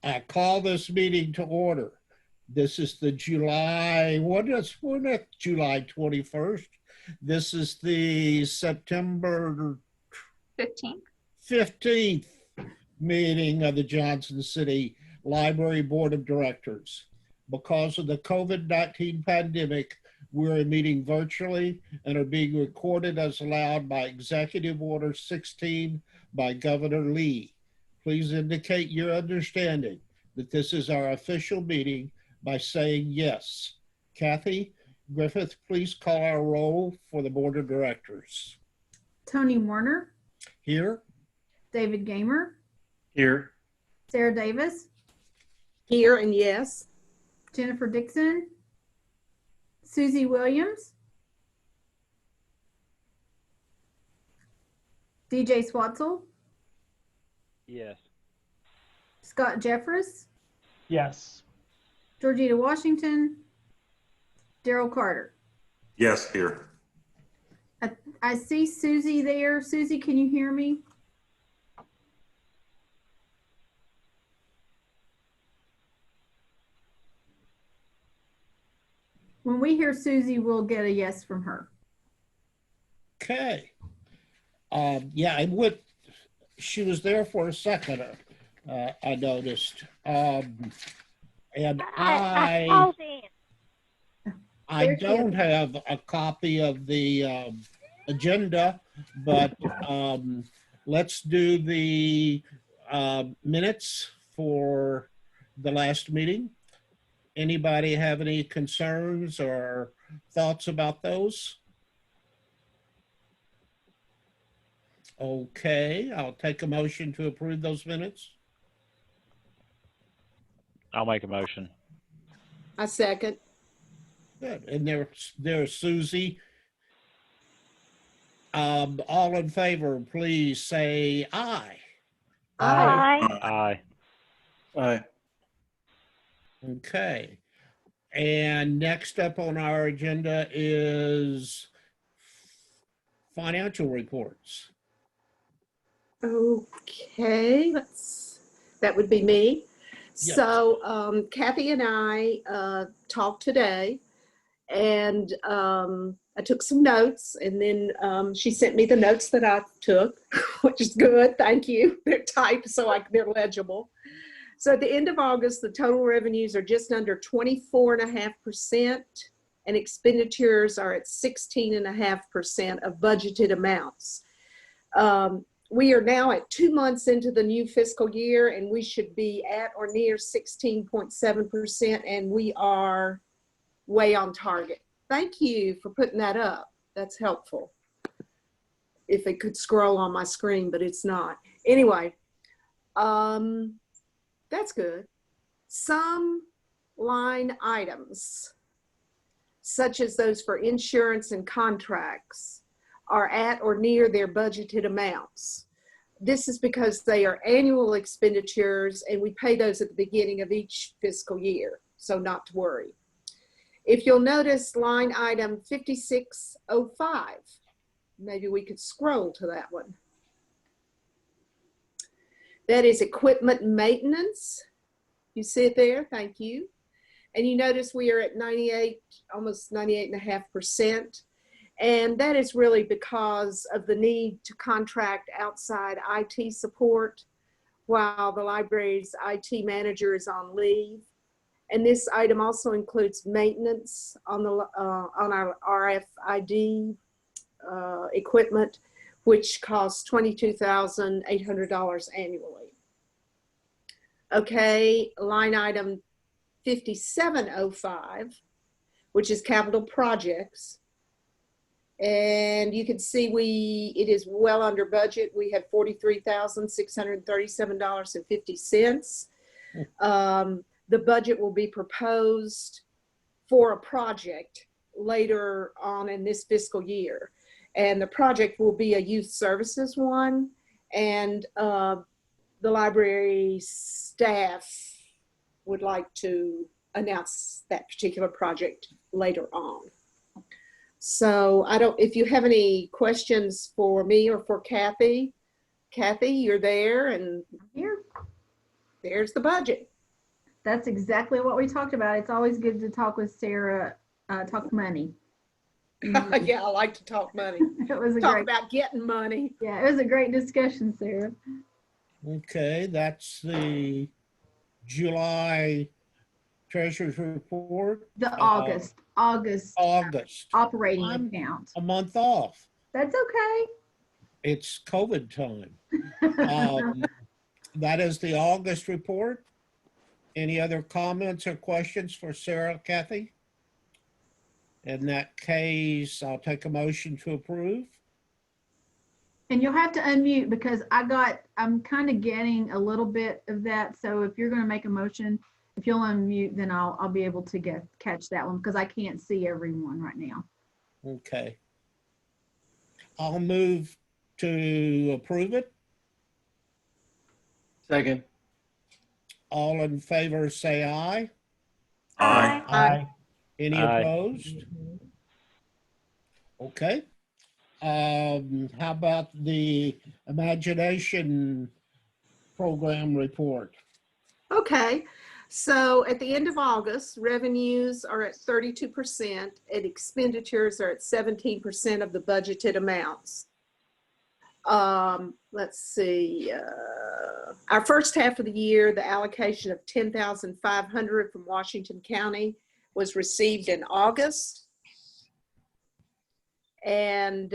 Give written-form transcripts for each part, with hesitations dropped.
I call this meeting to order. This is the we're not July 21st. This is the September 15th meeting of the Johnson City Library Board of Directors. Because of the COVID-19 pandemic, we're meeting virtually and are being recorded as allowed by Executive Order 16 by Governor Lee. Please indicate your understanding that this is our official meeting by saying yes. Kathy Griffith, please call our roll for the Board of Directors. Tony Warner. Here. David Gamer. Here. Sarah Davis. Here and yes. Jennifer Dixon. Susie Williams. DJ Swatzel. Yes. Scott Jeffress. Yes. Georgita Washington. Daryl Carter. Yes, here. I see Susie there. Susie, can you hear me? When we hear Susie, we'll get a yes from her. Okay. Yeah, she was there for a second, I noticed. And I don't have a copy of the agenda, but let's do the minutes for the last meeting. Anybody have any concerns or thoughts about those? Okay, I'll take a motion to approve those minutes. I'll make a motion. I second. Good. And there's Susie. All in favor, please say aye. Aye. Aye. Aye. Okay. And next up on our agenda is financial reports. Okay, that would be me. Yes. So Kathy and I talked today, and I took some notes, and then she sent me the notes that I took, which is good. Thank you. They're typed so they're legible. So at the end of August, the total revenues are just under 24.5%, and expenditures are at 16.5% of budgeted amounts. We are now at 2 months into the new fiscal year, and we should be at or near 16.7%, and we are way on target. Thank you for putting that up. That's helpful. If it could scroll on my screen, but it's not. Anyway, that's good. Some line items, such as those for insurance and contracts, are at or near their budgeted amounts. This is because they are annual expenditures, and we pay those at the beginning of each fiscal year, so not to worry. If you'll notice line item 5605, maybe we could scroll to that one. That is equipment maintenance. You see it there? Thank you. And you notice we are at 98, almost 98.5%. And that is really because of the need to contract outside IT support while the library's IT manager is on leave. And this item also includes maintenance on our RFID equipment, which costs $22,800 annually. Okay, line item 5705, which is capital projects. And you can see it is well under budget. We have $43,637.50. The budget will be proposed for a project later on in this fiscal year. And the project will be a youth services one. And the library staff would like to announce that particular project later on. So if you have any questions for me or for Kathy, you're there, and Here. there's the budget. That's exactly what we talked about. It's always good to talk with Sarah, talk money. Yeah, I like to talk money. It was a Talk great, about getting money. yeah, it was a great discussion, Sarah. Okay, that's the July treasurer's report. The August August. operating I'm account. a month off. That's okay. It's COVID time. That is the August report. Any other comments or questions for Sarah, Kathy? In that case, I'll take a motion to approve. And you'll have to unmute because I'm kind of getting a little bit of that. So if you're going to make a motion, if you'll unmute, then I'll be able to catch that one because I can't see everyone right now. Okay. I'll move to approve it. Second. All in favor, say aye. Aye. Aye. Any Aye. opposed? Okay. How about the Imagination Program report? Okay, so at the end of August, revenues are at 32% and expenditures are at 17% of the budgeted amounts. Let's see, our first half of the year, the allocation of $10,500 from Washington County was received in August. And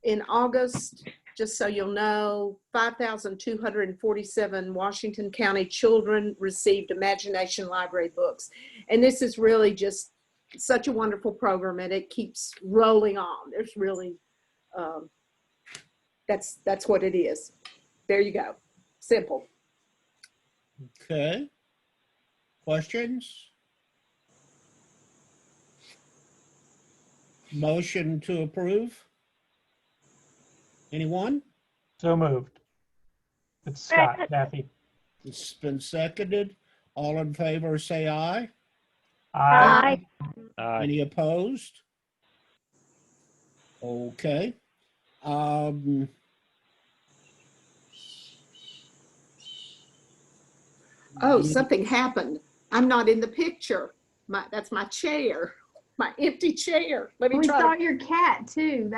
in August, just so you'll know, 5,247 Washington County children received Imagination Library books. And this is really just such a wonderful program, and it keeps rolling on. There's really, that's what it is. There you go. Simple. Okay. Questions? Motion to approve? Anyone? So moved. It's Scott, Kathy. It's been seconded. All in favor, say aye. Aye. Aye. Any opposed? Okay. Oh, something happened. I'm not in the picture. That's my chair, my empty chair. Let me We saw try. your cat too.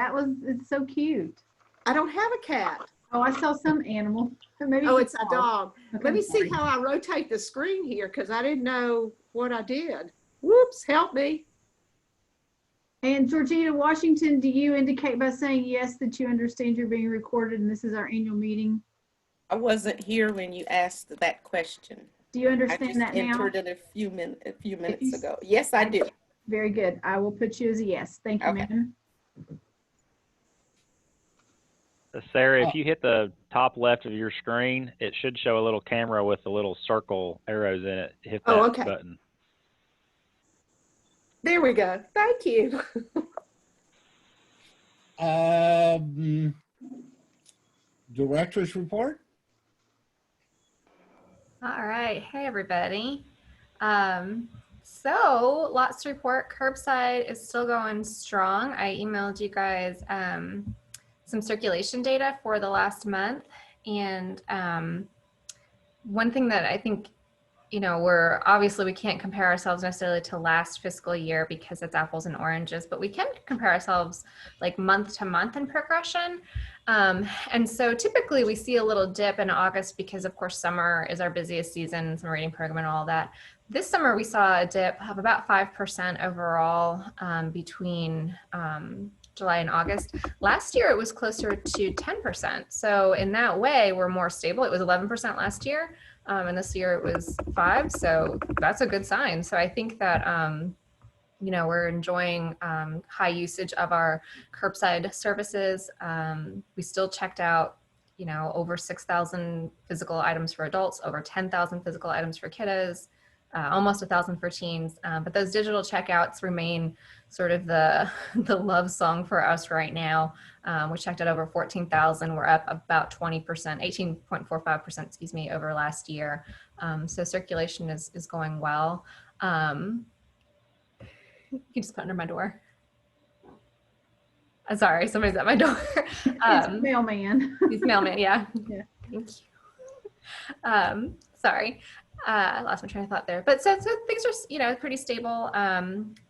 It's so cute. I don't have a cat. Oh, I saw some animal. Or maybe Oh, it's a dog. Okay, Let me I'm sorry. see how I rotate the screen here because I didn't know what I did. Whoops, help me. And Georgina Washington, do you indicate by saying yes that you understand you're being recorded and this is our annual meeting? I wasn't here when you asked that question. Do you I understand just that now? entered it a few minutes you- ago. Yes, I do. Very good. I will put you as a yes. Thank you, Okay. ma'am. Sarah, if you hit the top left of your screen, it should show a little camera with the little circle arrows in it. Hit that Oh, okay. button. There we go. Thank you. Director's report? All right. Hey, everybody. So lots to report. Curbside is still going strong. I emailed you guys some circulation data for the last month. And one thing that I think, we can't compare ourselves necessarily to last fiscal year because it's apples and oranges, but we can compare ourselves like month to month in progression. And so typically we see a little dip in August because of course summer is our busiest season, summer reading program and all that. This summer we saw a dip of about 5% overall between July and August. Last year it was closer to 10%. So in that way we're more stable. It was 11% last year. And this year it was 5%. So that's a good sign. So I think that, we're enjoying high usage of our curbside services. We still checked out, over 6,000 physical items for adults, over 10,000 physical items for kiddos, almost 1,000 for teens. But those digital checkouts remain sort of the love song for us right now. We checked out over 14,000. We're up about 20%, 18.45%, over last year. So circulation is going well. You just put under my door. Sorry, somebody's at my door. It's a mailman. He's mailman, yeah. Yeah. Thank you. Sorry. I lost my train of thought there, but so things are, you know, pretty stable.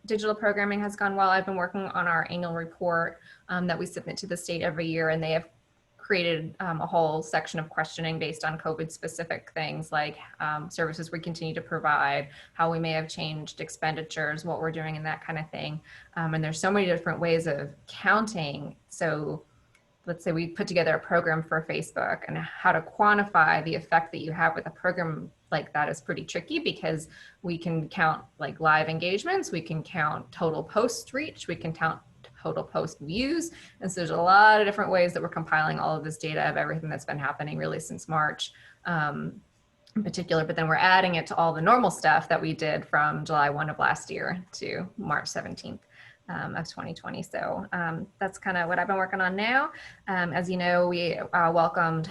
Digital programming has gone well. I've been working on our annual report that we submit to the state every year, and they have created a whole section of questioning based on COVID specific things like services we continue to provide, how we may have changed expenditures, what we're doing, and that kind of thing. And there's so many different ways of counting. So let's say we put together a program for Facebook, and how to quantify the effect that you have with a program like that is pretty tricky, because we can count like live engagements, we can count total post reach, we can count total post views. And so there's a lot of different ways that we're compiling all of this data of everything that's been happening really since March in particular, but then we're adding it to all the normal stuff that we did from July 1 of last year to March 17th. Of 2020. So that's kind of what I've been working on now. As you know, we welcomed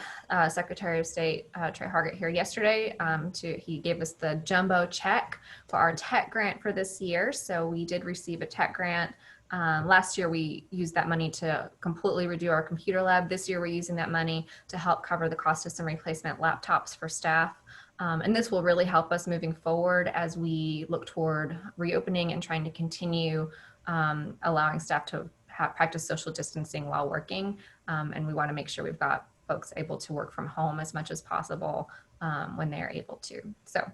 Secretary of State Trey Hargett here yesterday. He gave us the jumbo check for our tech grant for this year. So we did receive a tech grant. Last year, we used that money to completely redo our computer lab. This year, we're using that money to help cover the cost of some replacement laptops for staff. And this will really help us moving forward as we look toward reopening and trying to continue allowing staff to practice social distancing while working. And we want to make sure we've got folks able to work from home as much as possible when they're able to. So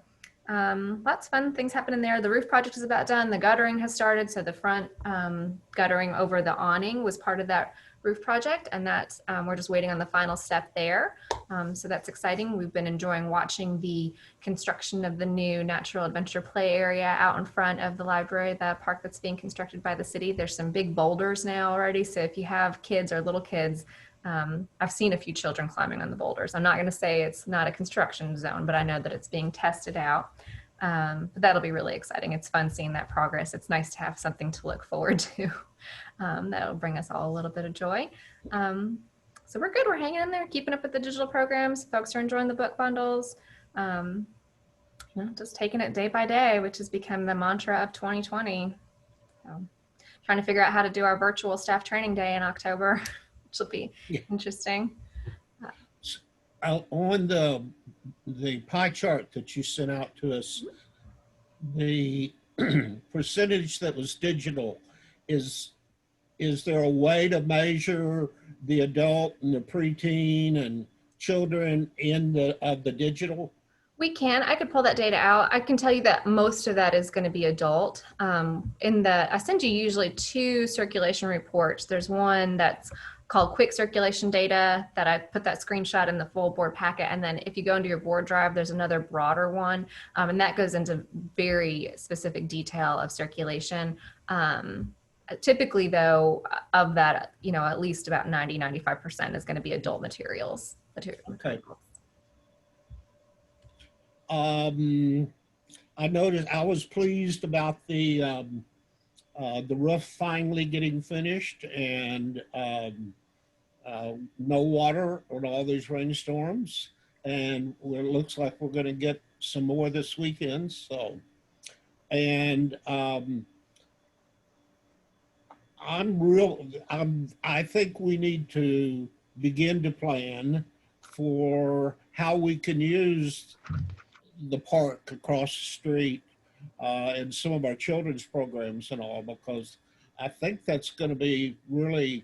lots of fun things happening there. The roof project is about done. The guttering has started. So the front guttering over the awning was part of that roof project, and that's we're just waiting on the final step there. So that's exciting. We've been enjoying watching the construction of the new natural adventure play area out in front of the library, the park that's being constructed by the city. There's some big boulders now already. So if you have kids or little kids, I've seen a few children climbing on the boulders. I'm not going to say it's not a construction zone, but I know that it's being tested out. But that'll be really exciting. It's fun seeing that progress. It's nice to have something to look forward to. That'll bring us all a little bit of joy. So we're good. We're hanging in there, keeping up with the digital programs. Folks are enjoying the book bundles. You know, just taking it day by day, which has become the mantra of 2020. So, trying to figure out how to do our virtual staff training day in October, which will be interesting. On the pie chart that you sent out to us, the percentage that was digital, is there a way to measure the adult and the preteen and children in the digital? We can. I could pull that data out. I can tell you that most of that is going to be adult. I send you usually 2 circulation reports. There's one that's called quick circulation data that I put that screenshot in the full board packet. And then if you go into your board drive, there's another broader one. And that goes into very specific detail of circulation. Typically though, of that, you know, at least about 95% is going to be adult materials. Okay. I noticed, I was pleased about the roof finally getting finished, and no water on all these rainstorms. And it looks like we're going to get some more this weekend. So, and I think we need to begin to plan for how we can use the park across the street and some of our children's programs and all, because I think that's going to be really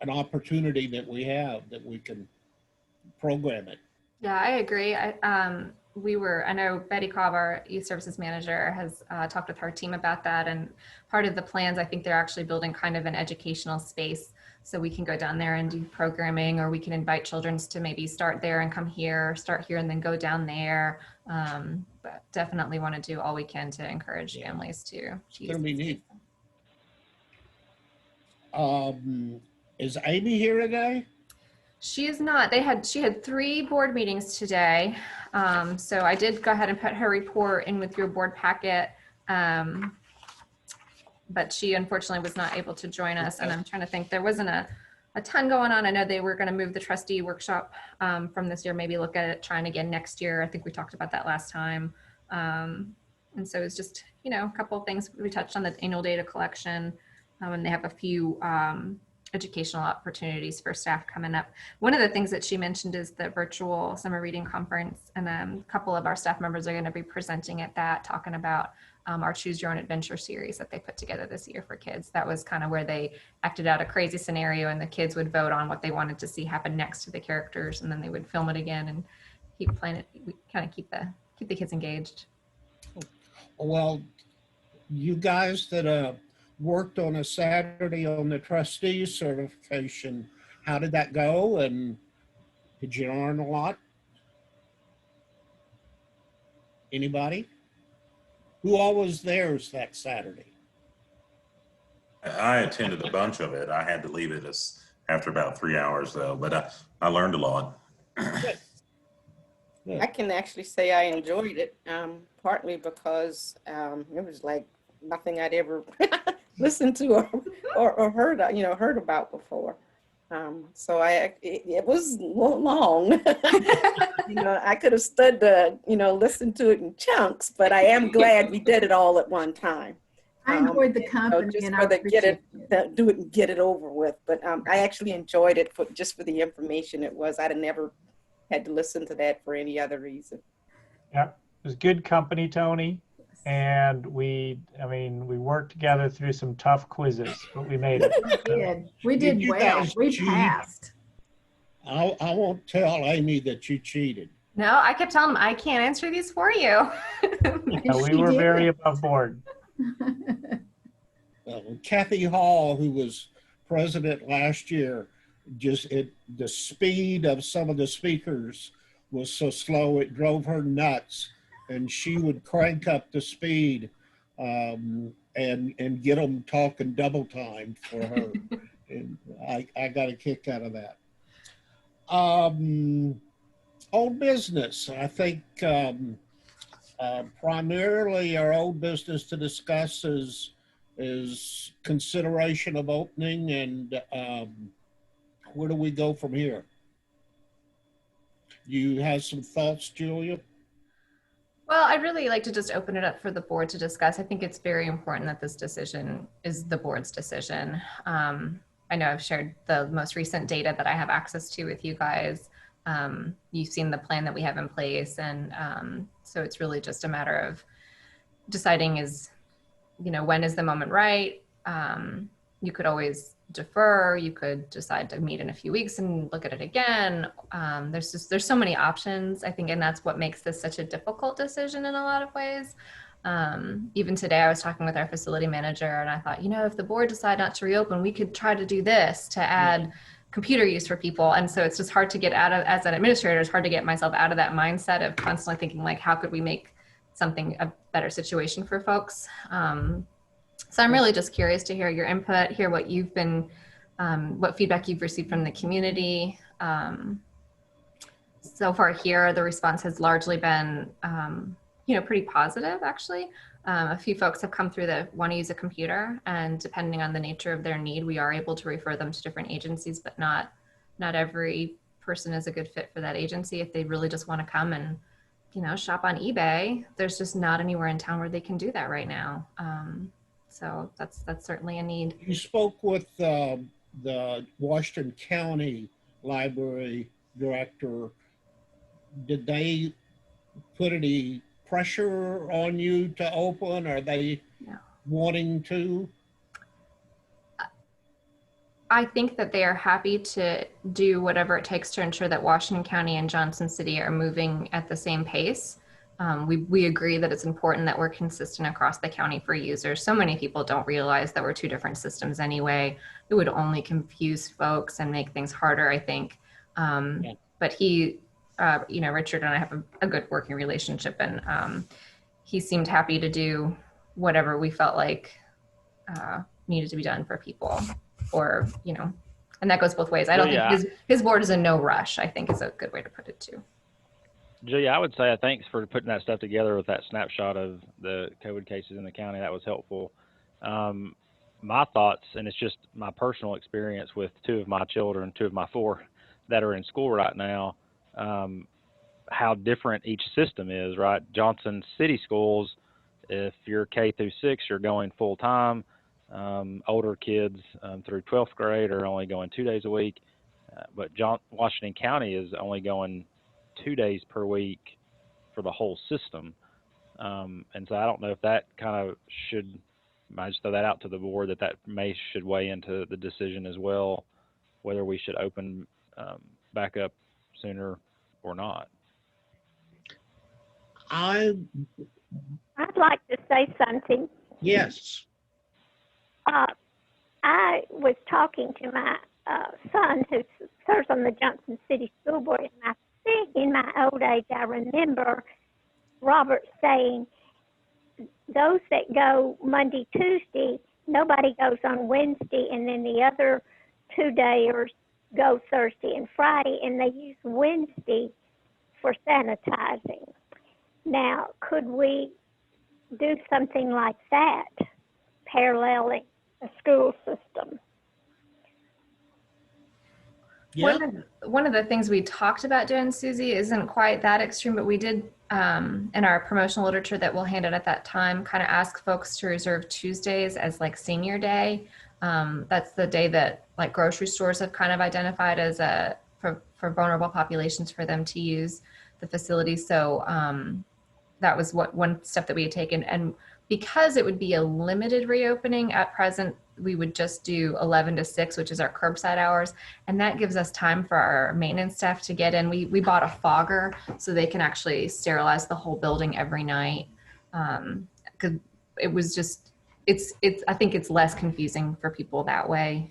an opportunity that we have, that we can program it. Yeah, I agree. I know Betty Cobb, our youth services manager, has talked with her team about that. And part of the plans, I think they're actually building kind of an educational space so we can go down there and do programming, or we can invite children to maybe start there and come here, start here and then go down there. But definitely want to do all we can to encourage families to use. It's going to be neat. Is Amy here today? She is not. She had 3 board meetings today. So I did go ahead and put her report in with your board packet. But she unfortunately was not able to join us. And I'm trying to think, there wasn't a ton going on. I know they were going to move the trustee workshop from this year, maybe look at it, trying again next year. I think we talked about that last time. And so it's just, you know, a couple of things. We touched on the annual data collection, and they have a few educational opportunities for staff coming up. One of the things that she mentioned is the virtual summer reading conference, and a couple of our staff members are going to be presenting at that, talking about our Choose Your Own Adventure series that they put together this year for kids. That was kind of where they acted out a crazy scenario, and the kids would vote on what they wanted to see happen next to the characters, and then they would film it again and keep playing it. We kind of keep the kids engaged. Well, you guys that worked on a Saturday on the trustee certification, how did that go? And did you learn a lot? Anybody? Who all was theirs that Saturday? I attended a bunch of it. I had to leave it after about 3 hours though, but I learned a lot. Good. I can actually say I enjoyed it, partly because it was like nothing I'd ever listened to or heard, heard about before. So it was long. I could have stood to, listen to it in chunks, but I am glad we did it all at one time. I enjoyed the company Just and for I the do it and get it over with. But I actually enjoyed it just for the information it was. I'd have never had to listen to that for any other reason. Yep, it was good company, Tony. And we worked together through some tough quizzes, but we made it. We did you well. guys We cheat? passed. I won't tell Amy that you cheated. No, I kept telling them, I can't answer these for you. No, we She were did. very above board. Kathy Hall, who was president last year, the speed of some of the speakers was so slow it drove her nuts, and she would crank up the speed and get them talking double time for her. And I got a kick out of that. Old business. I think primarily our old business to discuss is consideration of opening, and where do we go from here? You have some thoughts, Julia? Well, I'd really like to just open it up for the board to discuss. I think it's very important that this decision is the board's decision. I know I've shared the most recent data that I have access to with you guys. You've seen the plan that we have in place. And so it's really just a matter of deciding when is the moment right? You could always defer. You could decide to meet in a few weeks and look at it again. There's so many options, I think, and that's what makes this such a difficult decision in a lot of ways. Even today, I was talking with our facility manager, and I thought, if the board decide not to reopen, we could try to do this to add computer use for people. And so it's just hard to get out of, as an administrator, it's hard to get myself out of that mindset of constantly thinking, like, how could we make something a better situation for folks? So I'm really just curious to hear your input, hear what you've been, what feedback you've received from the community. So far here, the response has largely been, pretty positive, actually. A few folks have come through that want to use a computer, and depending on the nature of their need, we are able to refer them to different agencies, but not every person is a good fit for that agency. If they really just want to come and, shop on eBay, there's just not anywhere in town where they can do that right now. So that's certainly a need. You spoke with the Washington County Library director. Did they put any pressure on you to open? Are they wanting to? I think that they are happy to do whatever it takes to ensure that Washington County and Johnson City are moving at the same pace. We agree that it's important that we're consistent across the county for users. So many people don't realize that we're two different systems anyway. It would only confuse folks and make things harder, I think. But he, Richard and I have a good working relationship, and he seemed happy to do whatever we felt like needed to be done for people, or, and that goes both ways. I don't think his board is in no rush, I think is a good way to put it too. Julia, I would say thanks for putting that stuff together with that snapshot of the COVID cases in the county. That was helpful. My thoughts, and it's just my personal experience with two of my children, two of my four that are in school right now, how different each system is, right? Johnson City schools, if you're K through 6, you're going full time. Older kids through 12th grade are only going 2 days a week, but Washington County is only going 2 days per week for the whole system. And so I don't know if that kind of should, I just throw that out to the board that should weigh into the decision as well, whether we should open back up sooner or not. I, I'd like to say something. yes, I was talking to my son who serves on the Johnson City School Board, and I think in my old age I remember Robert saying those that go Monday, Tuesday, nobody goes on Wednesday, and then the other 2-dayers go Thursday and Friday, and they use Wednesday for sanitizing. Now, could we do something like that, paralleling a school system? yeah, One of the things we talked about doing, Susie, isn't quite that extreme, but we did in our promotional literature that we'll hand out at that time, kind of ask folks to reserve Tuesdays as like senior day. That's the day that like grocery stores have kind of identified as for vulnerable populations for them to use the facility. So that was one step that we had taken. And because it would be a limited reopening at present, we would just do 11 to 6, which is our curbside hours. And that gives us time for our maintenance staff to get in. We bought a fogger so they can actually sterilize the whole building every night. Because it was just, I think it's less confusing for people that way.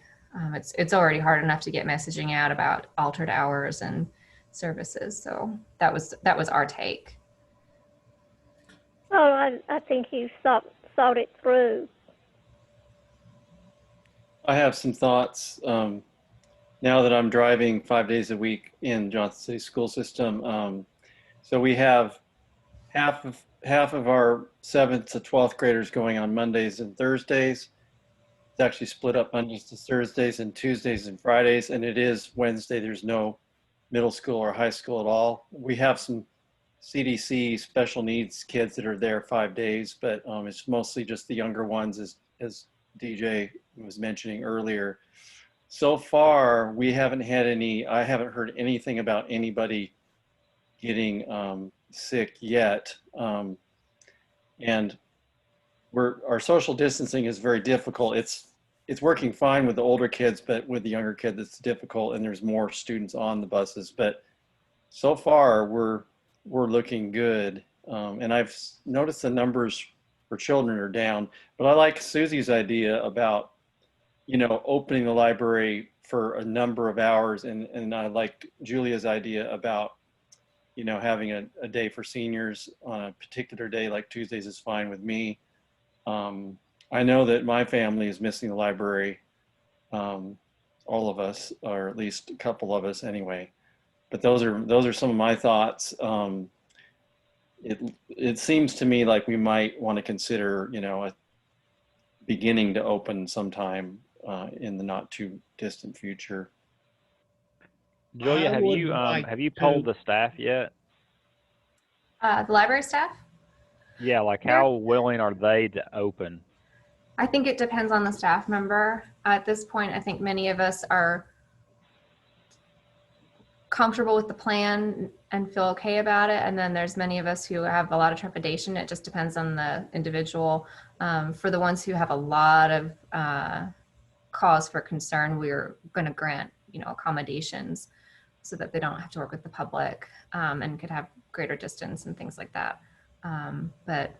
It's already hard enough to get messaging out about altered hours and services. So that was our take. Oh, I think you thought it through. I have some thoughts now that I'm driving 5 days a week in Johnson City school system. So we have half of our 7th to 12th graders going on Mondays and Thursdays. It's actually split up Mondays to Thursdays and Tuesdays and Fridays, and it is Wednesday. There's no middle school or high school at all. We have some CDC special needs kids that are there 5 days, but it's mostly just the younger ones, as DJ was mentioning earlier. So far, we haven't had I haven't heard anything about anybody getting sick yet. And our social distancing is very difficult. It's working fine with the older kids, but with the younger kids, it's difficult, and there's more students on the buses. But so far, we're looking good. And I've noticed the numbers for children are down, but I like Susie's idea about, opening the library for a number of hours. And I liked Julia's idea about, having a day for seniors on a particular day, like Tuesdays is fine with me. I know that my family is missing the library, all of us, or at least a couple of us anyway. But those are some of my thoughts. It seems to me like we might want to consider, beginning to open sometime in the not too distant future. Julia, have you polled the staff yet? The library staff? Yeah, like how willing are they to open? I think it depends on the staff member. At this point, I think many of us are comfortable with the plan and feel okay about it. And then there's many of us who have a lot of trepidation. It just depends on the individual. For the ones who have a lot of cause for concern, we're going to grant, accommodations so that they don't have to work with the public and could have greater distance and things like that. But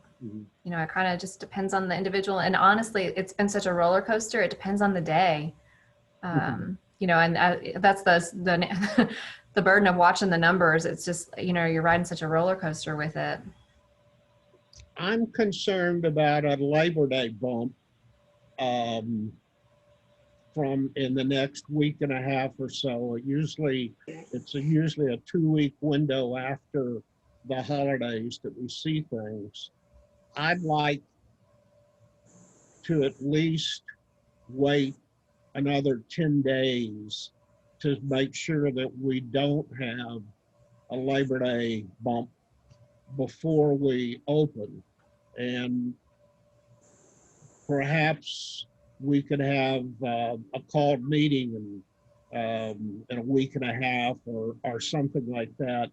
it kind of just depends on the individual. And honestly, it's been such a roller coaster. It depends on the day. And that's the burden of watching the numbers. It's just, you're riding such a roller coaster with it. I'm concerned about a Labor Day bump from in the next week and a half or so. It's usually a 2-week window after the holidays that we see things. I'd like to at least wait another 10 days to make sure that we don't have a Labor Day bump before we open. And perhaps we could have a called meeting in a week and a half or something like that.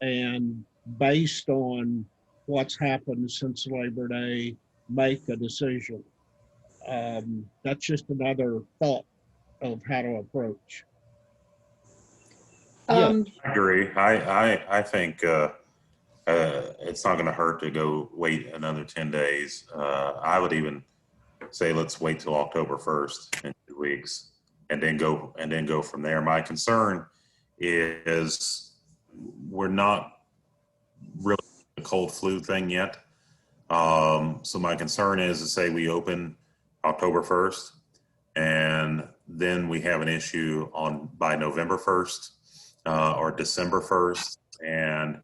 And based on what's happened since Labor Day, make a decision. That's just another thought of how to approach. Um, I agree. I think it's not going to hurt to go wait another 10 days. I would even say let's wait till October 1st in 2 weeks and then go from there. My concern is we're not really a cold flu thing yet. So my concern is to say we open October 1st and then we have an issue by November 1st or December 1st. And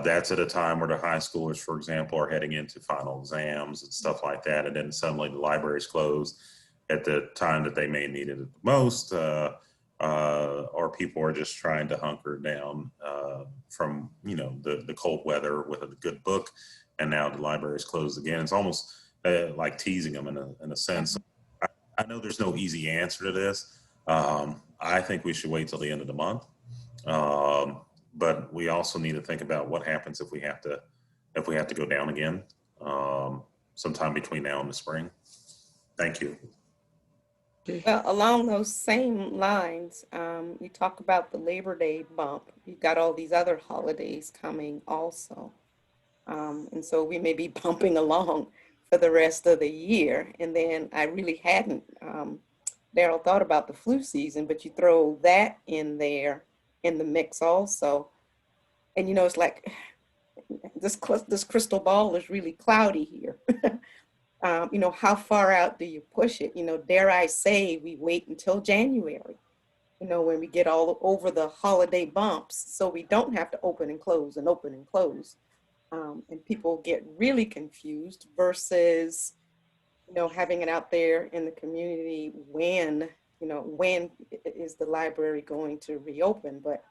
that's at a time where the high schoolers, for example, are heading into final exams and stuff like that. And then suddenly the libraries close at the time that they may need it the most, or people are just trying to hunker down from the cold weather with a good book, and now the library is closed again. It's almost like teasing them in a sense. I know there's no easy answer to this. I think we should wait till the end of the month. But we also need to think about what happens if we have to go down again sometime between now and the spring. Thank you. Well, along those same lines, you talk about the Labor Day bump. You've got all these other holidays coming also. And so we may be bumping along for the rest of the year. And then I really hadn't, Daryl, thought about the flu season, but you throw that in there in the mix also. And, it's like this crystal ball is really cloudy here. How far out do you push it? Dare I say we wait until January, when we get all over the holiday bumps, so we don't have to open and close and open and close. And people get really confused versus, having it out there in the community when is the library going to reopen? But,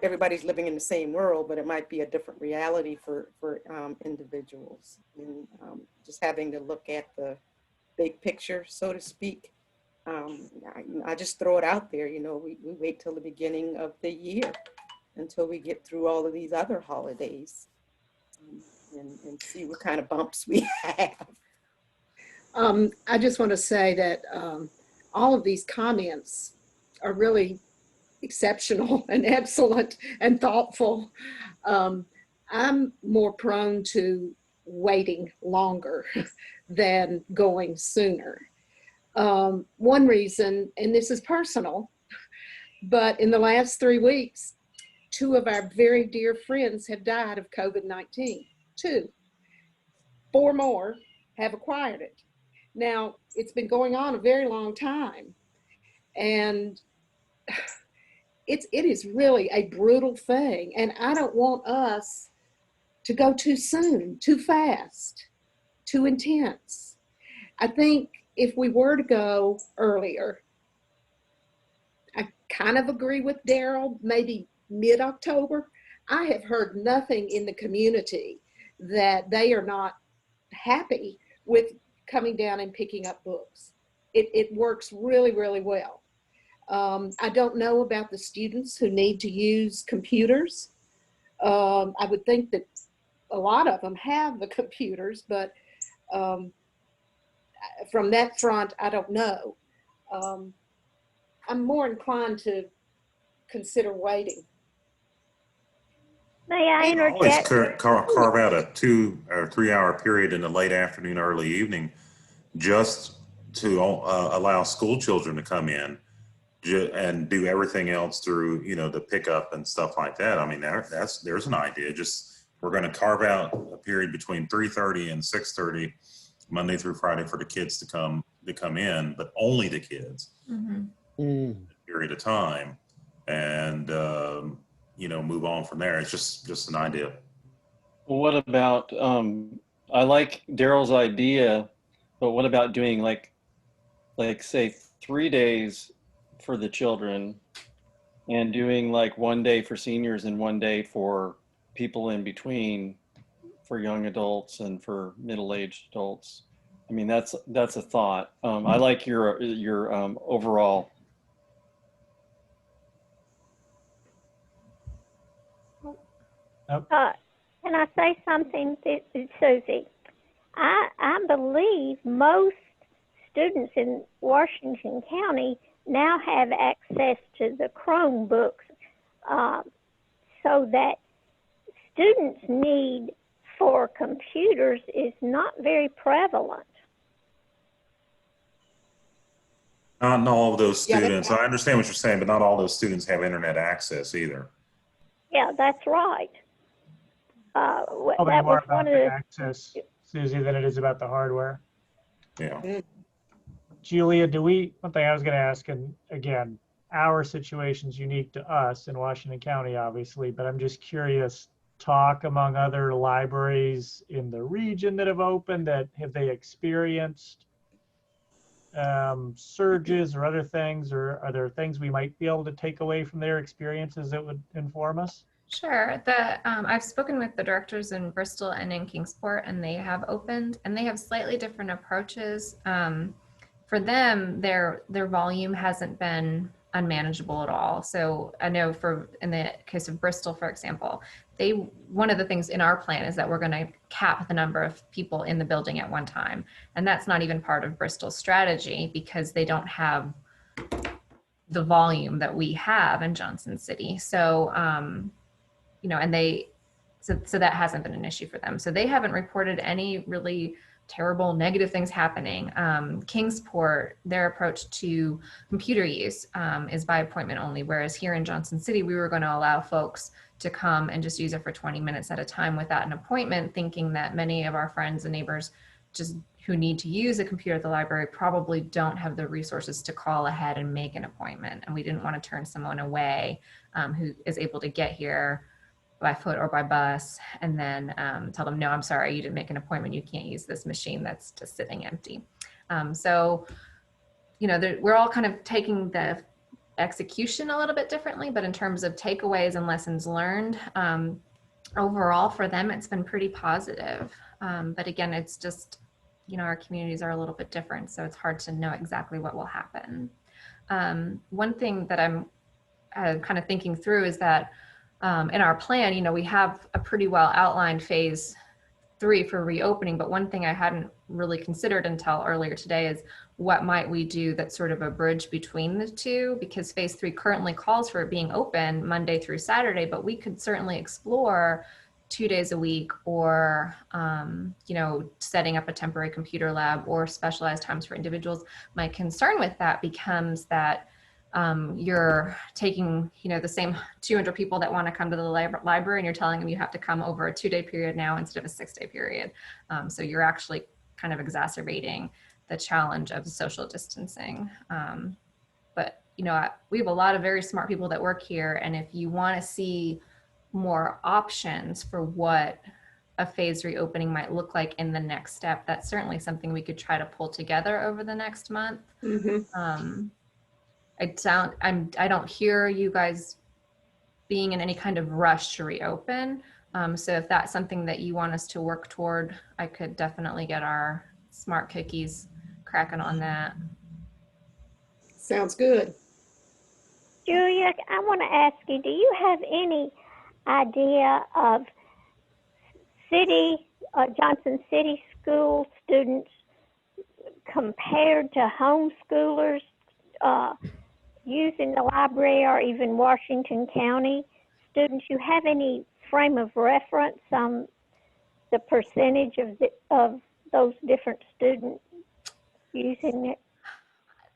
everybody's living in the same world, but it might be a different reality for individuals. And just having to look at the big picture, so to speak. I just throw it out there, we wait till the beginning of the year until we get through all of these other holidays and see what kind of bumps we have. I just want to say that all of these comments are really exceptional and excellent and thoughtful. I'm more prone to waiting longer than going sooner. One reason, and this is personal, but in the last 3 weeks, 2 of our very dear friends have died of COVID-19. 2. 4 more have acquired it. Now, it's been going on a very long time, and it is really a brutal thing, and I don't want us to go too soon, too fast, too intense. I think if we were to go earlier, I kind of agree with Daryl, maybe mid-October. I have heard nothing in the community that they are not happy with coming down and picking up books. It works really, really well. I don't know about the students who need to use computers. I would think that a lot of them have the computers, but from that front, I don't know. I'm more inclined to consider waiting. May I Always interject? carve out a 2 or 3 hour period in the late afternoon, early evening, just to allow school children to come in and do everything else through, the pickup and stuff like that. I mean, there's an idea. Just we're going to carve out a period between 3:30 and 6:30, Monday through Friday, for the kids to come in, but only the kids. Mm-hmm. Period of time, and move on from there. It's just an idea. Well, what about, I like Daryl's idea, but what about doing like say 3 days for the children and doing like 1 day for seniors and 1 day for people in between, for young adults and for middle-aged adults? I mean, that's a thought. I like your overall. Can I say something, Susie? I believe most students in Washington County now have access to the Chromebooks, so that students' need for computers is not very prevalent. Not all of those Yeah, students. I understand what you're saying, but not all those students have internet access either. Yeah, that's right. Probably That more was about one of the the, access, Susie, than it is about the hardware. Yeah. Julia, one thing I was going to ask, and again, our situation's unique to us in Washington County, obviously, but I'm just curious, talk among other libraries in the region that have opened, that have they experienced surges or other things, or are there things we might be able to take away from their experiences that would inform us? Sure. I've spoken with the directors in Bristol and in Kingsport, and they have opened, and they have slightly different approaches. For them, their volume hasn't been unmanageable at all. So I know in the case of Bristol, for example, one of the things in our plan is that we're going to cap the number of people in the building at one time, and that's not even part of Bristol's strategy because they don't have the volume that we have in Johnson City. So you know, and so that hasn't been an issue for them. So they haven't reported any really terrible negative things happening. Kingsport, their approach to computer use is by appointment only, whereas here in Johnson City, we were going to allow folks to come and just use it for 20 minutes at a time without an appointment, thinking that many of our friends and neighbors just who need to use a computer at the library probably don't have the resources to call ahead and make an appointment. And we didn't want to turn someone away who is able to get here by foot or by bus, and then tell them, no, I'm sorry, you didn't make an appointment. You can't use this machine that's just sitting empty. So, you know, we're all kind of taking the execution a little bit differently, but in terms of takeaways and lessons learned, overall for them, it's been pretty positive. But again, it's just, you know, our communities are a little bit different, so it's hard to know exactly what will happen. One thing that I'm kind of thinking through is that in our plan, you know, we have a pretty well outlined phase 3 for reopening, but one thing I hadn't really considered until earlier today is what might we do that's sort of a bridge between the two, because phase 3 currently calls for it being open Monday through Saturday, but we could certainly explore 2 days a week, or you know, setting up a temporary computer lab or specialized times for individuals. My concern with that becomes that you're taking, you know, the same 200 people that want to come to the library, and you're telling them you have to come over a 2-day period now instead of a 6-day period. So you're actually kind of exacerbating the challenge of social distancing. But, you know, we have a lot of very smart people that work here. And if you want to see more options for what a phased reopening might look like in the next step, that's certainly something we could try to pull together over the next month. Mm-hmm. I don't hear you guys being in any kind of rush to reopen. So if that's something that you want us to work toward, I could definitely get our smart cookies cracking on that. Sounds good. Julia, I want to ask you, do you have any idea of Johnson City school students compared to homeschoolers using the library, or even Washington County students? You have any frame of reference on the percentage of those different students using it?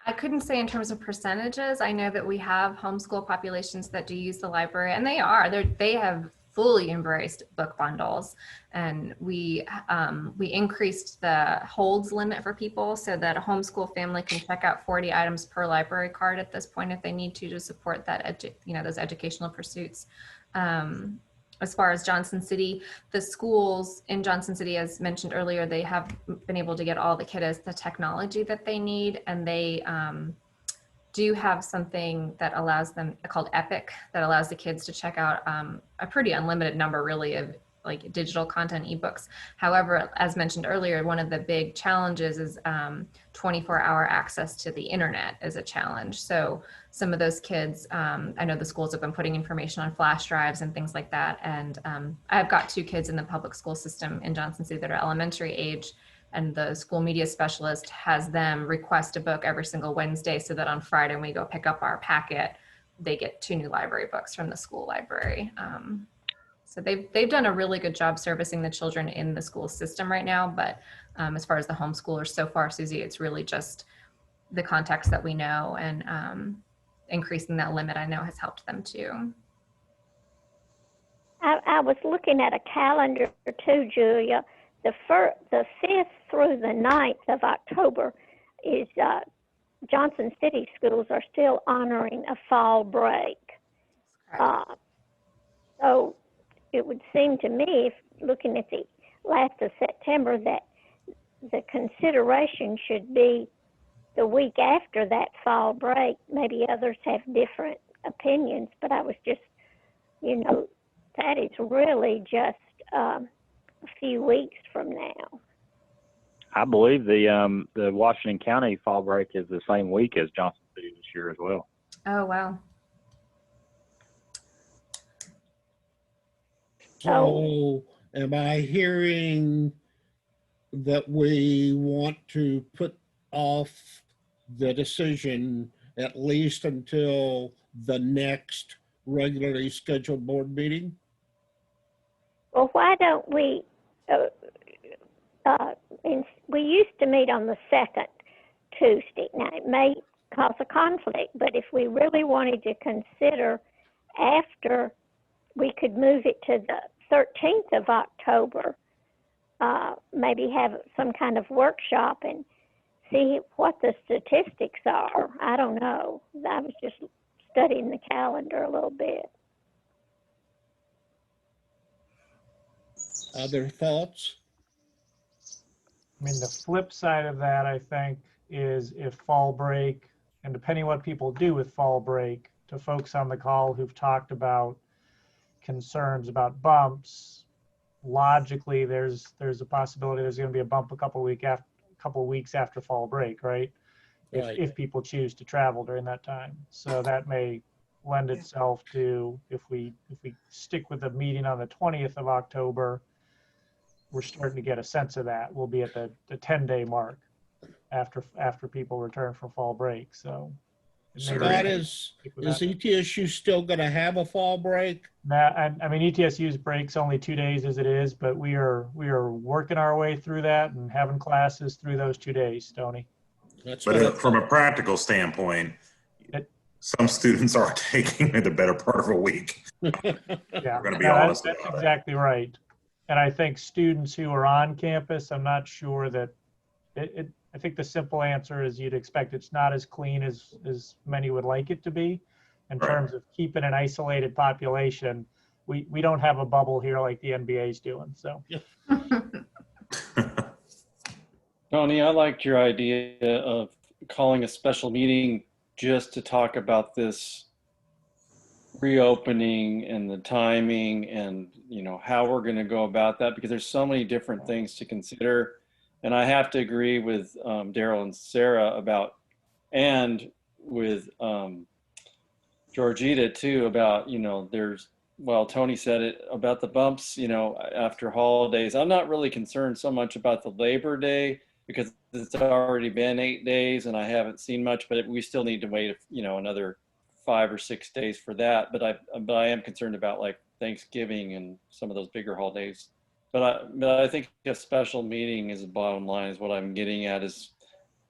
I couldn't say in terms of percentages. I know that we have homeschool populations that do use the library, and they have fully embraced book bundles, and we increased the holds limit for people so that a homeschool family can check out 40 items per library card at this point if they need to support that those educational pursuits. As far as Johnson City, the schools in Johnson City, as mentioned earlier, they have been able to get all the kiddos the technology that they need, and they do have something that allows them, called Epic, that allows the kids to check out a pretty unlimited number really of like digital content, ebooks. However, as mentioned earlier, one of the big challenges is 24-hour access to the internet is a challenge. So some of those kids, I know the schools have been putting information on flash drives and things like that. And I've got 2 kids in the public school system in Johnson City that are elementary age, and the school media specialist has them request a book every single Wednesday so that on Friday when we go pick up our packet, they get 2 new library books from the school library. So they've done a really good job servicing the children in the school system right now. But as far as the homeschoolers so far, Susie, it's really just the context that we know, and increasing that limit I know has helped them too. I was looking at a calendar too, Julia. The 5th through the 9th of October is Johnson City schools are still honoring a fall break. So it would seem to me, if looking at the last of September, that the consideration should be the week after that fall break. Maybe others have different opinions, but I was just, that is really just a few weeks from now. I believe the Washington County fall break is the same week as Johnson City this year as well. Oh, wow. So am I hearing that we want to put off the decision at least until the next regularly scheduled board meeting? Well, why don't we, we used to meet on the 2nd Tuesday. Now, it may cause a conflict, but if we really wanted to consider after, we could move it to the 13th of October, maybe have some kind of workshop and see what the statistics are. I don't know. I was just studying the calendar a little bit. Other thoughts? I mean, the flip side of that, I think, is if fall break, and depending what people do with fall break, to folks on the call who've talked about concerns about bumps, logically, there's a possibility there's going to be a bump a couple weeks after fall break, right? Right. If people choose to travel during that time. So that may lend itself to, if we stick with the meeting on the 20th of October, we're starting to get a sense of that. We'll be at the 10-day mark after people return from fall break. So Scott, is ETSU still going to have a fall break? I mean, ETSU's break's only 2 days as it is, but we are working our way through that and having classes through those 2 days, Tony. But from a practical standpoint, some students are taking the better part of a week. Yeah, we're going to be honest that's about exactly right. And I think students who are on campus, I'm not sure that I think the simple answer is you'd expect it's not as clean as many would like it to be in terms of keeping an isolated population. We don't have a bubble here like the NBA's doing. So, Tony, I liked your idea of calling a special meeting just to talk about this reopening and the timing and how we're going to go about that, because there's so many different things to consider. And I have to agree with Daryl and Sarah about, and with Georgita too, about, Tony said it about the bumps, after holidays. I'm not really concerned so much about the Labor Day because it's already been 8 days and I haven't seen much, but we still need to wait, another 5 or 6 days for that. But I am concerned about like Thanksgiving and some of those bigger holidays. But I think a special meeting is the bottom line is what I'm getting at is,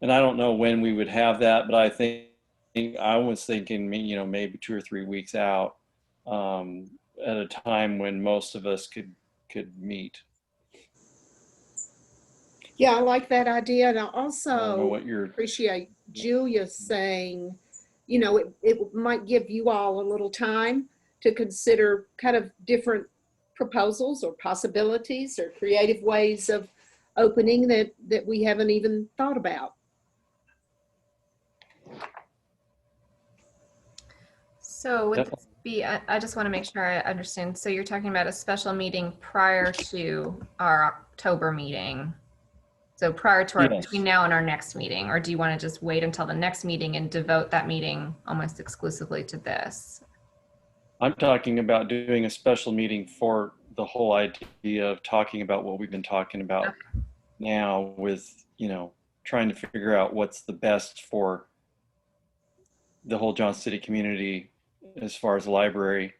and I don't know when we would have that, but I think I was thinking, maybe 2 or 3 weeks out at a time when most of us could meet. Yeah, I like that idea. And I I don't know also what your appreciate Julia saying, it might give you all a little time to consider kind of different proposals or possibilities or creative ways of opening that we haven't even thought about. So I just want to make sure I understand. So you're talking about a special meeting prior to our October meeting. So prior to our, Yes. between now and our next meeting, or do you want to just wait until the next meeting and devote that meeting almost exclusively to this? I'm talking about doing a special meeting for the whole idea of talking about what we've been talking about now with, trying to figure out what's the best for the whole Johnson City community as far as the library.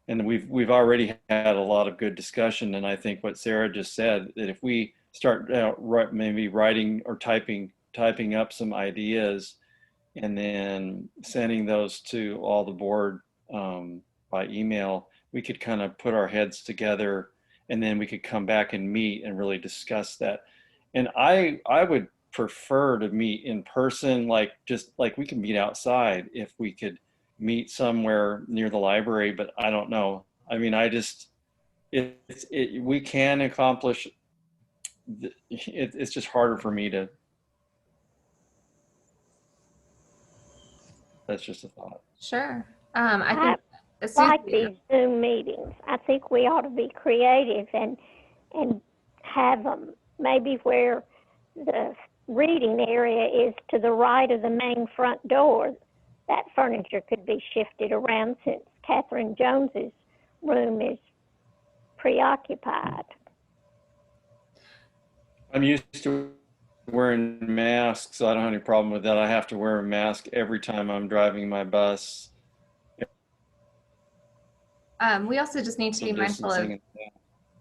And we've already had a lot of good discussion. And I think what Sarah just said, that if we start maybe writing or typing up some ideas and then sending those to all the board by email, we could kind of put our heads together and then we could come back and meet and really discuss that. And I would prefer to meet in person, like we could meet outside if we could meet somewhere near the library, but I don't know. I mean, we can accomplish, it's just harder for me to, that's just a thought. Sure. I think as soon like these Zoom meetings. I think we ought to be creative and have them maybe where the reading area is to the right of the main front door. That furniture could be shifted around since Catherine Jones's room is preoccupied. I'm used to wearing masks, so I don't have any problem with that. I have to wear a mask every time I'm driving my bus. we also just need to be mindful of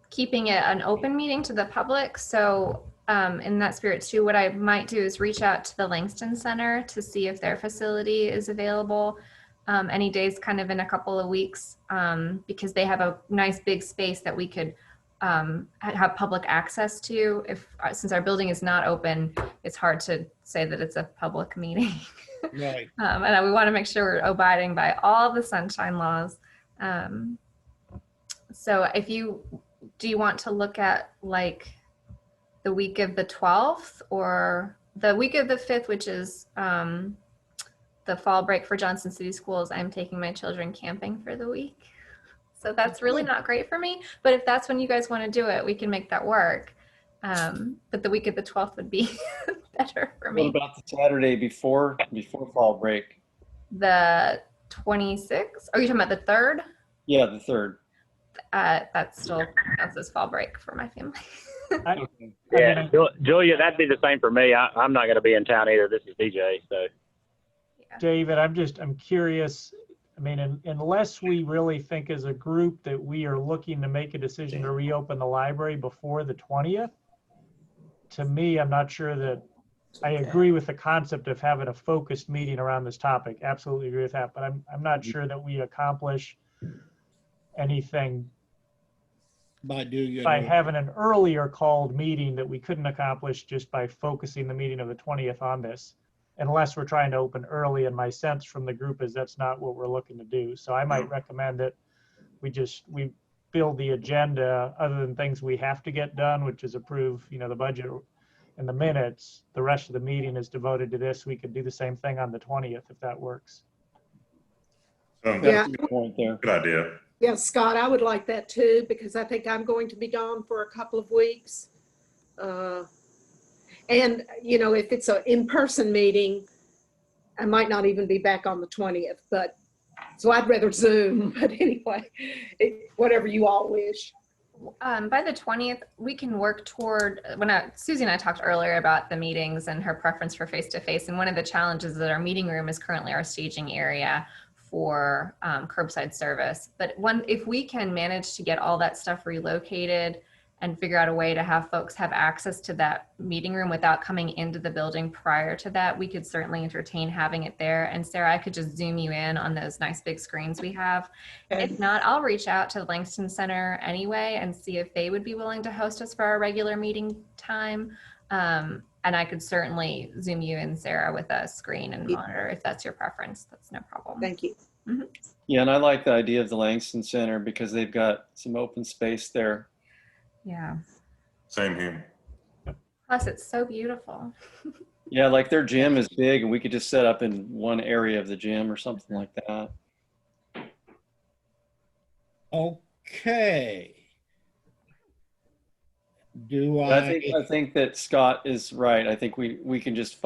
keeping it an open meeting to the public. So in that spirit too, what I might do is reach out to the Langston Center to see if their facility is available any days kind of in a couple of weeks because they have a nice big space that we could have public access to. Since our building is not open, it's hard to say that it's a public meeting. Right. And we want to make sure we're abiding by all the sunshine laws. So do you want to look at like the week of the 12th or the week of the 5th, which is the fall break for Johnson City Schools? I'm taking my children camping for the week. So that's really not great for me. But if that's when you guys want to do it, we can make that work. But the week of the 12th would be better for me. What about the Saturday before fall break? The 26th? Are you talking about the 3rd? Yeah, the 3rd. That still counts as fall break for my family. Yeah, Julia, that'd be the same for me. I'm not going to be in town either. This is DJ, so. David, I'm curious. I mean, unless we really think as a group that we are looking to make a decision to reopen the library before the 20th, to me, I'm not sure that I agree with the concept of having a focused meeting around this topic. Absolutely agree with that, but I'm not sure that we accomplish anything by having an earlier called meeting that we couldn't accomplish just by focusing the meeting of the 20th on this, unless we're trying to open early. And my sense from the group is that's not what we're looking to do. So I might recommend that we build the agenda other than things we have to get done, which is approve, the budget and the minutes. The rest of the meeting is devoted to this. We could do the same thing on the 20th if that works. Yeah. Good point there. Good idea. Yeah, Scott, I would like that too, because I think I'm going to be gone for a couple of weeks. And, if it's an in-person meeting, I might not even be back on the 20th, so I'd rather Zoom, but anyway, whatever you all wish. By the 20th, we can work toward, Susie and I talked earlier about the meetings and her preference for face-to-face. And one of the challenges is that our meeting room is currently our staging area for curbside service. But if we can manage to get all that stuff relocated and figure out a way to have folks have access to that meeting room without coming into the building prior to that, we could certainly entertain having it there. And Sarah, I could just zoom you in on those nice big screens we have. Okay. If not, I'll reach out to the Langston Center anyway and see if they would be willing to host us for our regular meeting time. And I could certainly zoom you in, Sarah, with a screen and monitor if that's your preference. That's no problem. Thank you. Mm-hmm. Yeah, and I like the idea of the Langston Center because they've got some open space there. Yeah. Same here. Plus, it's so beautiful. Yeah, like their gym is big and we could just set up in one area of the gym or something like that. Okay. Do I think that Scott is right. I think we can just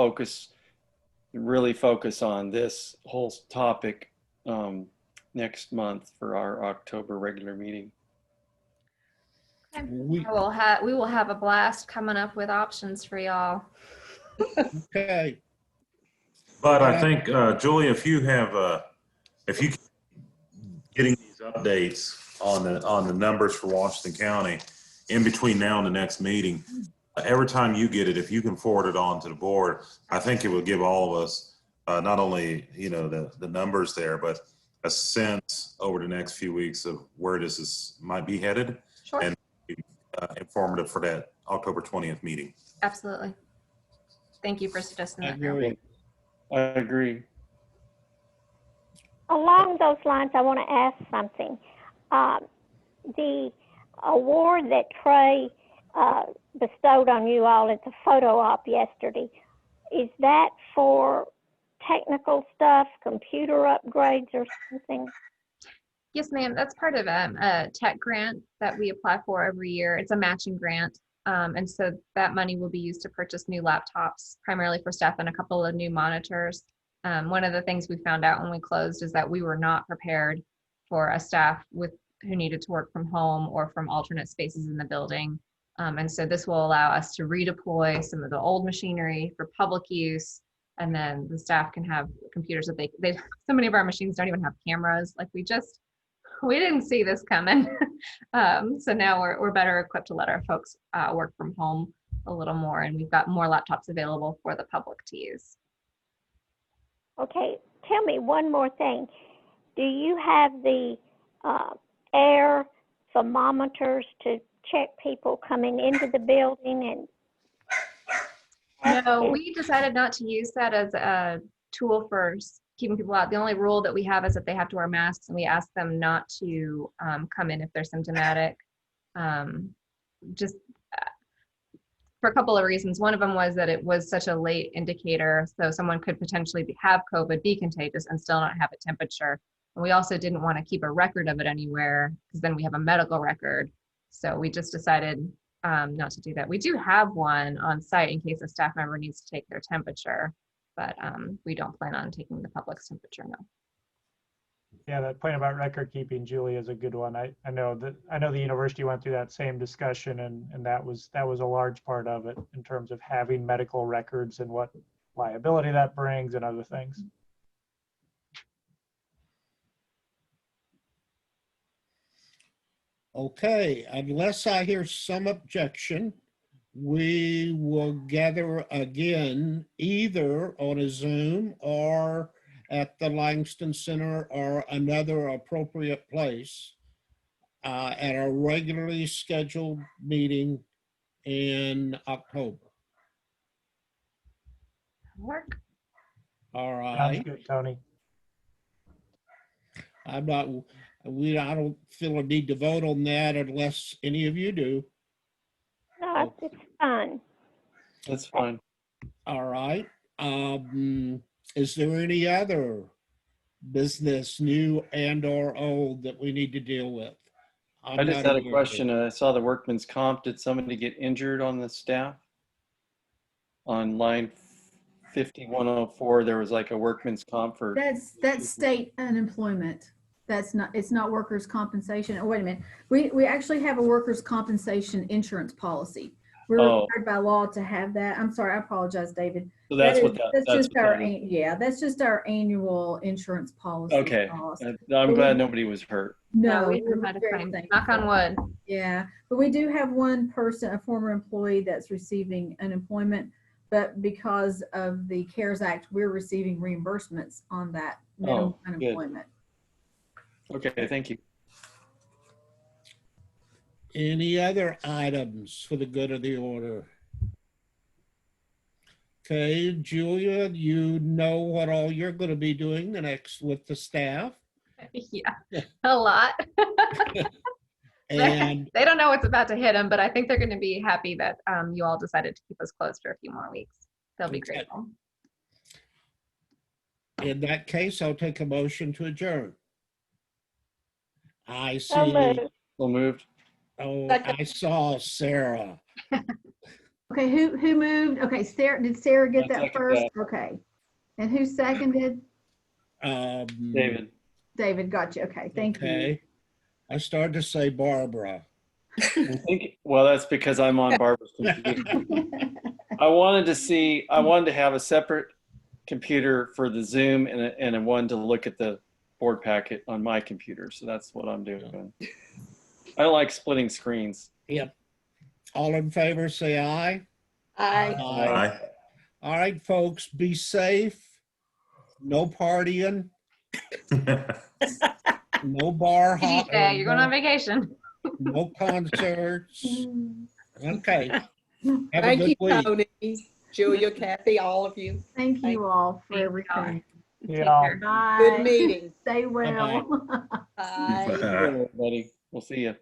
really focus on this whole topic next month for our October regular meeting. we, We will have a blast coming up with options for y'all. okay. But I think, Julie, if you keep getting these updates on the numbers for Washington County in between now and the next meeting, every time you get it, if you can forward it on to the board, I think it will give all of us not only the numbers there, but a sense over the next few weeks of where might be headed, Sure. and informative for that October 20th meeting. Absolutely. Thank you for suggesting I that. Carol. agree. I agree. Along those lines, I want to ask something. The award that Trey bestowed on you all at the photo op yesterday, is that for technical stuff, computer upgrades or something? Yes, ma'am. That's part of a tech grant that we apply for every year. It's a matching grant. And so that money will be used to purchase new laptops, primarily for staff, and a couple of new monitors. One of the things we found out when we closed is that we were not prepared for a staff who needed to work from home or from alternate spaces in the building. And so this will allow us to redeploy some of the old machinery for public use. And then the staff can have computers that they so many of our machines don't even have cameras. Like we didn't see this coming. So now we're better equipped to let our folks work from home a little more, and we've got more laptops available for the public to use. Okay, tell me one more thing. Do you have the air thermometers to check people coming into the building? No, we decided not to use that as a tool for keeping people out. The only rule that we have is that they have to wear masks, and we ask them not to come in if they're symptomatic. Just for a couple of reasons. One of them was that it was such a late indicator, so someone could potentially have COVID, be contagious, and still not have a temperature. And we also didn't want to keep a record of it anywhere, because then we have a medical record. So we just decided not to do that. We do have one on site in case a staff member needs to take their temperature, but we don't plan on taking the public's temperature, no. Yeah, that point about record keeping, Julie, is a good one. I know the university went through that same discussion, and that was a large part of it in terms of having medical records and what liability that brings and other things. Okay, unless I hear some objection, we will gather again either on a Zoom or at the Langston Center or another appropriate place at our regularly scheduled meeting in October. Work. All Sounds right. good, Tony. I don't feel a need to vote on that unless any of you do. No, it's fun. That's fine. All right. Is there any other business, new and or old, that we need to deal with? I just had a question. I saw the workman's comp. Did somebody get injured on the staff? On line 5104, there was like a workman's comp for. That's state unemployment. It's not workers' compensation. Oh, wait a minute. We actually have a workers' compensation insurance policy. We're required by law to have that. I'm sorry, I apologize, David. So that's that's just our annual insurance policy. Okay. I'm glad nobody was hurt. No, we haven't had a claim. Knock on wood. Yeah, but we do have one person, a former employee, that's receiving unemployment, but because of the CARES Act, we're receiving reimbursements on that minimum unemployment. Okay, thank you. Any other items for the good of the order? Okay, Julia, you know what all you're going to be doing with the staff? Yeah, a lot. And they don't know what's about to hit them, but I think they're going to be happy that you all decided to keep us closed for a few more weeks. They'll be grateful. In that case, I'll take a motion to adjourn. I So see. moved. So moved. Oh, Second. I saw Sarah. Okay, who moved? Okay, Sarah, did Sarah get I that second first? that. Okay. And who seconded? David. David, got you. Okay, thank you. Okay. I started to say Barbara. Well, that's because I'm on Barbara's computer. I wanted to have a separate computer for the Zoom and a one to look at the board packet on my computer. So that's what I'm doing. I don't like splitting screens. Yep. All in favor, say aye. Aye. Aye. All right, folks, be safe. No partying, no bar hop, You're going on vacation. no concerts. Okay. Have a Thank good you, week. Tony, Julia, Kathy, all of you. Thank you all for Thank you. everything. Take Yeah. care. Bye. Good meeting. Stay well. Bye. Everybody, we'll see you.